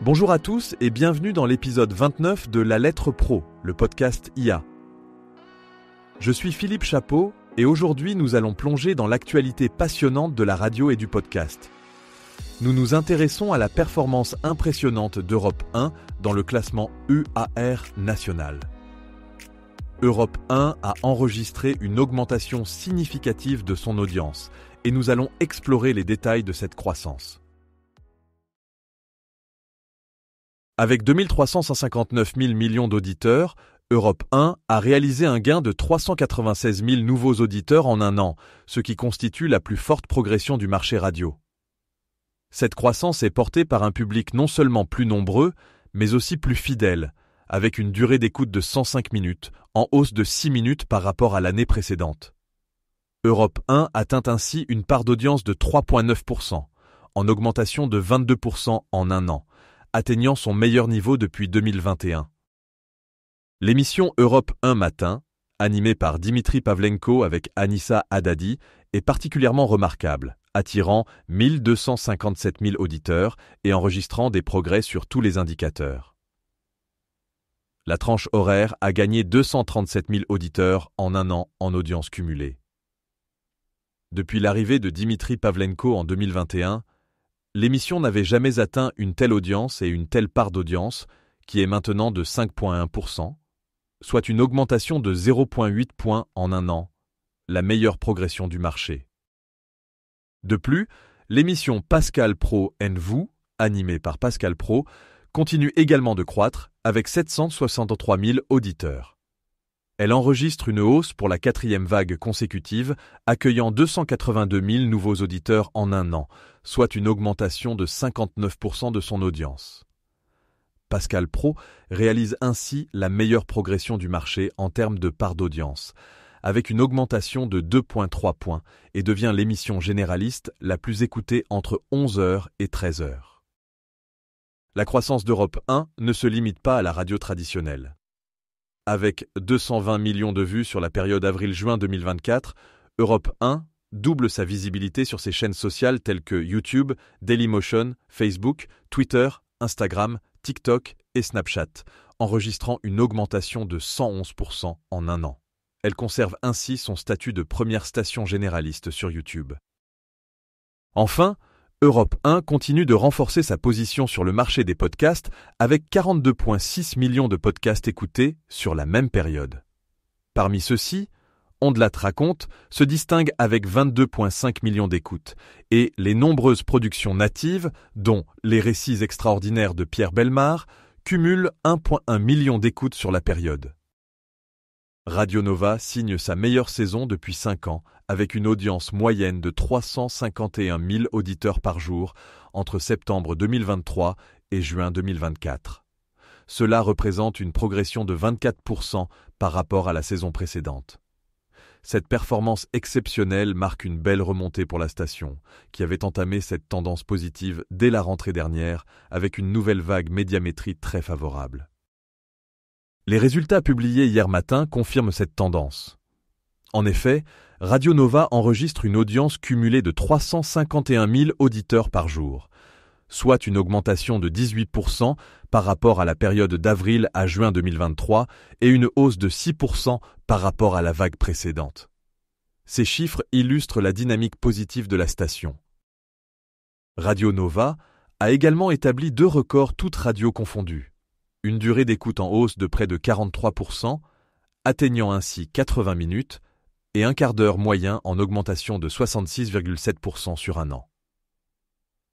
Bonjour à tous et bienvenue dans l'épisode 29 de La Lettre Pro, le podcast IA. Je suis Philippe Chapeau et aujourd'hui nous allons plonger dans l'actualité passionnante de la radio et du podcast. Nous nous intéressons à la performance impressionnante d'Europe 1 dans le classement UAR national. Europe 1 a enregistré une augmentation significative de son audience et nous allons explorer les détails de cette croissance. Avec 2 359 000 millions d'auditeurs, Europe 1 a réalisé un gain de 396 000 nouveaux auditeurs en un an, ce qui constitue la plus forte progression du marché radio. Cette croissance est portée par un public non seulement plus nombreux, mais aussi plus fidèle, avec une durée d'écoute de 105 minutes, en hausse de 6 minutes par rapport à l'année précédente. Europe 1 atteint ainsi une part d'audience de 3,9%, en augmentation de 22% en un an, atteignant son meilleur niveau depuis 2021. L'émission Europe 1 Matin, animée par Dimitri Pavlenko avec Anissa Haddadi, est particulièrement remarquable, attirant 1257 000 auditeurs et enregistrant des progrès sur tous les indicateurs. La tranche horaire a gagné 237 000 auditeurs en un an en audience cumulée. Depuis l'arrivée de Dimitri Pavlenko en 2021, l'émission n'avait jamais atteint une telle audience et une telle part d'audience, qui est maintenant de 5,1%, soit une augmentation de 0,8 points en un an, la meilleure progression du marché. De plus, l'émission Pascal Pro & Vous, animée par Pascal Pro, continue également de croître avec 763 000 auditeurs. Elle enregistre une hausse pour la 4e vague consécutive, accueillant 282 000 nouveaux auditeurs en un an, soit une augmentation de 59% de son audience. Pascal Pro réalise ainsi la meilleure progression du marché en termes de part d'audience, avec une augmentation de 2,3 points et devient l'émission généraliste la plus écoutée entre 11h et 13h. La croissance d'Europe 1 ne se limite pas à la radio traditionnelle. Avec 220 millions de vues sur la période avril-juin 2024, Europe 1 double sa visibilité sur ses chaînes sociales telles que YouTube, Dailymotion, Facebook, Twitter, Instagram, TikTok et Snapchat, enregistrant une augmentation de 111% en un an. Elle conserve ainsi son statut de première station généraliste sur YouTube. Enfin, Europe 1 continue de renforcer sa position sur le marché des podcasts avec 42,6 millions de podcasts écoutés sur la même période. Parmi ceux-ci, On de la raconte se distingue avec 22,5 millions d'écoutes et les nombreuses productions natives, dont Les récits extraordinaires de Pierre Bellemare, cumulent 1,1 million d'écoutes sur la période. Radio Nova signe sa meilleure saison depuis 5 ans, avec une audience moyenne de 351 000 auditeurs par jour entre septembre 2023 et juin 2024. Cela représente une progression de 24% par rapport à la saison précédente. Cette performance exceptionnelle marque une belle remontée pour la station, qui avait entamé cette tendance positive dès la rentrée dernière, avec une nouvelle vague médiamétrie très favorable. Les résultats publiés hier matin confirment cette tendance. En effet, Radio Nova enregistre une audience cumulée de 351 000 auditeurs par jour, soit une augmentation de 18% par rapport à la période d'avril à juin 2023 et une hausse de 6% par rapport à la vague précédente. Ces chiffres illustrent la dynamique positive de la station. Radio Nova a également établi 2 records toutes radios confondues. Une durée d'écoute en hausse de près de 43%, atteignant ainsi 80 minutes, et un quart d'heure moyen en augmentation de 66,7% sur un an.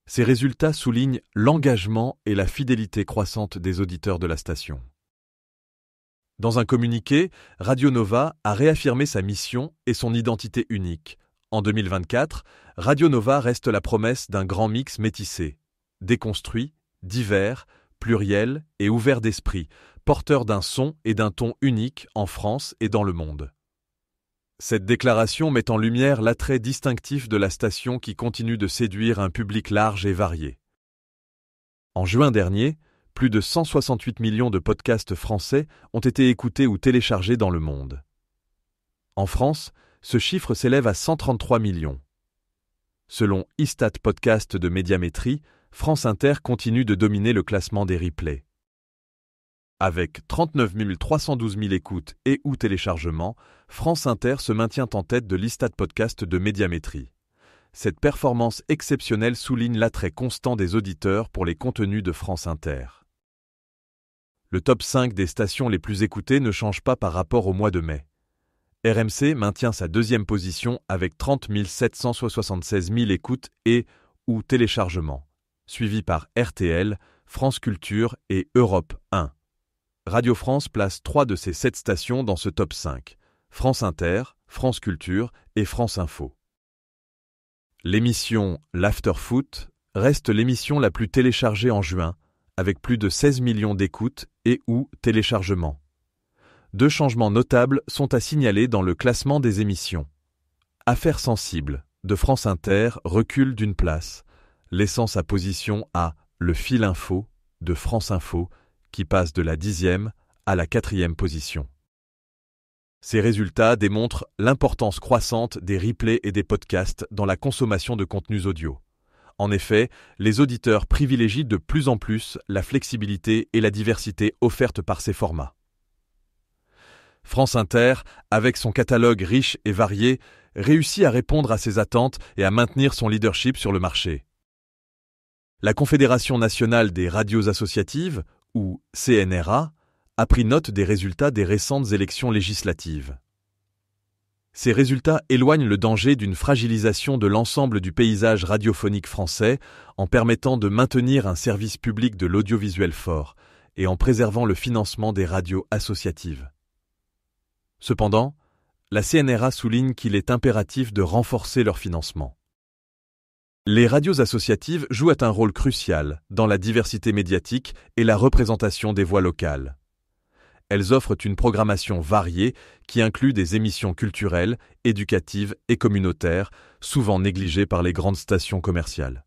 Ces résultats soulignent l'engagement et la fidélité croissante des auditeurs de la station. Dans un communiqué, Radio Nova a réaffirmé sa mission et son identité unique. En 2024, Radio Nova reste la promesse d'un grand mix métissé, déconstruit, divers, pluriel et ouvert d'esprit, porteur d'un son et d'un ton unique en France et dans le monde. Cette déclaration met en lumière l'attrait distinctif de la station qui continue de séduire un public large et varié. En juin dernier, plus de 168 millions de podcasts français ont été écoutés ou téléchargés dans le monde. En France, ce chiffre s'élève à 133 millions. Selon Istat Podcast de Médiamétrie, France Inter continue de dominer le classement des replays. Avec 39 312 000 écoutes et ou téléchargements, France Inter se maintient en tête de l'Istat Podcast de Médiamétrie. Cette performance exceptionnelle souligne l'attrait constant des auditeurs pour les contenus de France Inter. Le top 5 des stations les plus écoutées ne change pas par rapport au mois de mai. RMC maintient sa deuxième position avec 30 776 000 écoutes et ou téléchargements, suivi par RTL, France Culture et Europe 1. Radio France place 3 de ses 7 stations dans ce top 5, France Inter, France Culture et France Info. L'émission L'Afterfoot reste l'émission la plus téléchargée en juin, avec plus de 16 millions d'écoutes et ou téléchargements. 2 changements notables sont à signaler dans le classement des émissions. Affaires sensibles de France Inter recule d'une place, laissant sa position à Le Fil Info de France Info, qui passe de la 10e à la 4e position. Ces résultats démontrent l'importance croissante des replays et des podcasts dans la consommation de contenus audio. En effet, les auditeurs privilégient de plus en plus la flexibilité et la diversité offertes par ces formats. France Inter, avec son catalogue riche et varié, réussit à répondre à ces attentes et à maintenir son leadership sur le marché. La Confédération nationale des radios associatives, ou CNRA, a pris note des résultats des récentes élections législatives. Ces résultats éloignent le danger d'une fragilisation de l'ensemble du paysage radiophonique français en permettant de maintenir un service public de l'audiovisuel fort et en préservant le financement des radios associatives. Cependant, la CNRA souligne qu'il est impératif de renforcer leur financement. Les radios associatives jouent un rôle crucial dans la diversité médiatique et la représentation des voix locales. Elles offrent une programmation variée qui inclut des émissions culturelles, éducatives et communautaires, souvent négligées par les grandes stations commerciales.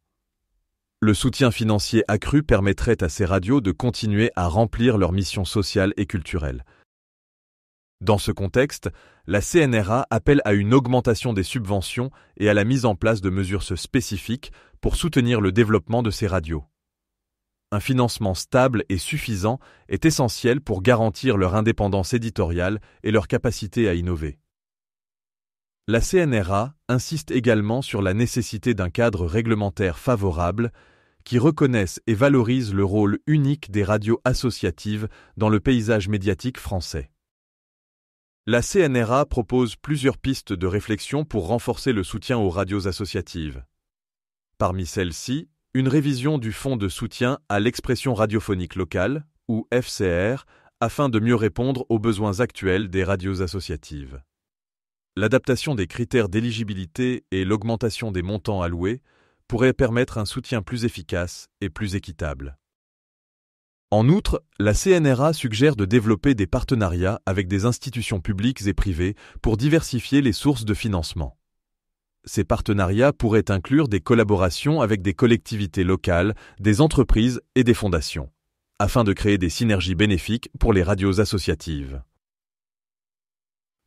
Le soutien financier accru permettrait à ces radios de continuer à remplir leurs missions sociales et culturelles. Dans ce contexte, la CNRA appelle à une augmentation des subventions et à la mise en place de mesures spécifiques pour soutenir le développement de ces radios. Un financement stable et suffisant est essentiel pour garantir leur indépendance éditoriale et leur capacité à innover. La CNRA insiste également sur la nécessité d'un cadre réglementaire favorable qui reconnaisse et valorise le rôle unique des radios associatives dans le paysage médiatique français. La CNRA propose plusieurs pistes de réflexion pour renforcer le soutien aux radios associatives. Parmi celles-ci, une révision du Fonds de soutien à l'expression radiophonique locale, ou FCR, afin de mieux répondre aux besoins actuels des radios associatives. L'adaptation des critères d'éligibilité et l'augmentation des montants alloués pourraient permettre un soutien plus efficace et plus équitable. En outre, la CNRA suggère de développer des partenariats avec des institutions publiques et privées pour diversifier les sources de financement. Ces partenariats pourraient inclure des collaborations avec des collectivités locales, des entreprises et des fondations, afin de créer des synergies bénéfiques pour les radios associatives.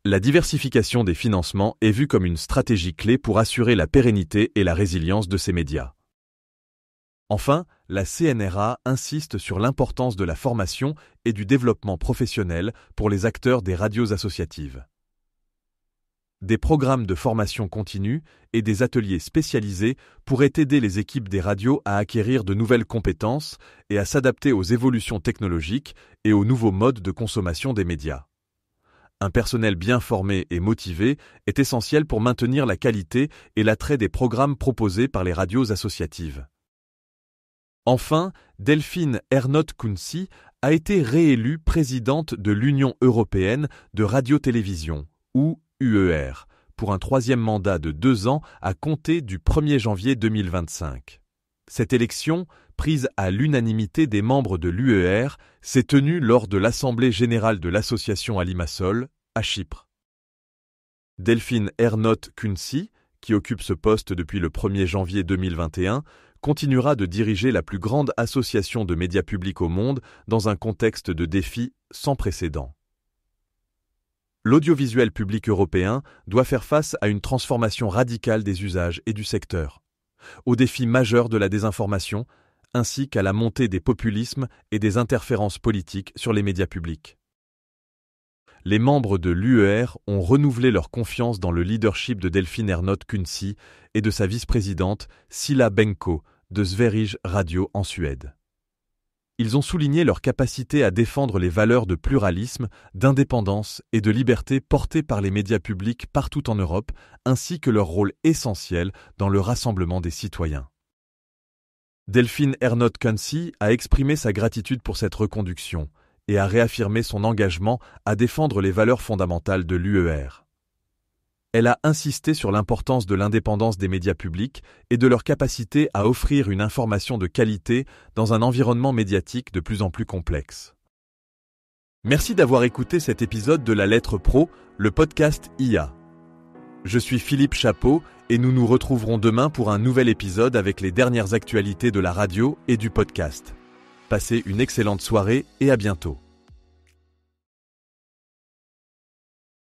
La diversification des financements est vue comme une stratégie clé pour assurer la pérennité et la résilience de ces médias. Enfin, la CNRA insiste sur l'importance de la formation et du développement professionnel pour les acteurs des radios associatives. Des programmes de formation continue et des ateliers spécialisés pourraient aider les équipes des radios à acquérir de nouvelles compétences et à s'adapter aux évolutions technologiques et aux nouveaux modes de consommation des médias. Un personnel bien formé et motivé est essentiel pour maintenir la qualité et l'attrait des programmes proposés par les radios associatives. Enfin, Delphine Ernotte-Kunci a été réélue présidente de l'Union européenne de radio-télévision, ou UER, pour un 3e mandat de 2 ans à compter du 1er janvier 2025. Cette élection, prise à l'unanimité des membres de l'UER, s'est tenue lors de l'Assemblée générale de l'association à Limassol, à Chypre. Delphine Ernotte-Kunci, qui occupe ce poste depuis le 1er janvier 2021, continuera de diriger la plus grande association de médias publics au monde dans un contexte de défis sans précédent. L'audiovisuel public européen doit faire face à une transformation radicale des usages et du secteur, aux défis majeurs de la désinformation, ainsi qu'à la montée des populismes et des interférences politiques sur les médias publics. Les membres de l'UER ont renouvelé leur confiance dans le leadership de Delphine Ernotte Kunci et de sa vice-présidente Cilla Benko de Sveriges Radio en Suède. Ils ont souligné leur capacité à défendre les valeurs de pluralisme, d'indépendance et de liberté portées par les médias publics partout en Europe, ainsi que leur rôle essentiel dans le rassemblement des citoyens. Delphine Ernotte Kunci a exprimé sa gratitude pour cette reconduction et a réaffirmé son engagement à défendre les valeurs fondamentales de l'UER. Elle a insisté sur l'importance de l'indépendance des médias publics et de leur capacité à offrir une information de qualité dans un environnement médiatique de plus en plus complexe. Merci d'avoir écouté cet épisode de La Lettre Pro, le podcast IA. Je suis Philippe Chapeau et nous nous retrouverons demain pour un nouvel épisode avec les dernières actualités de la radio et du podcast. Passez une excellente soirée et à bientôt.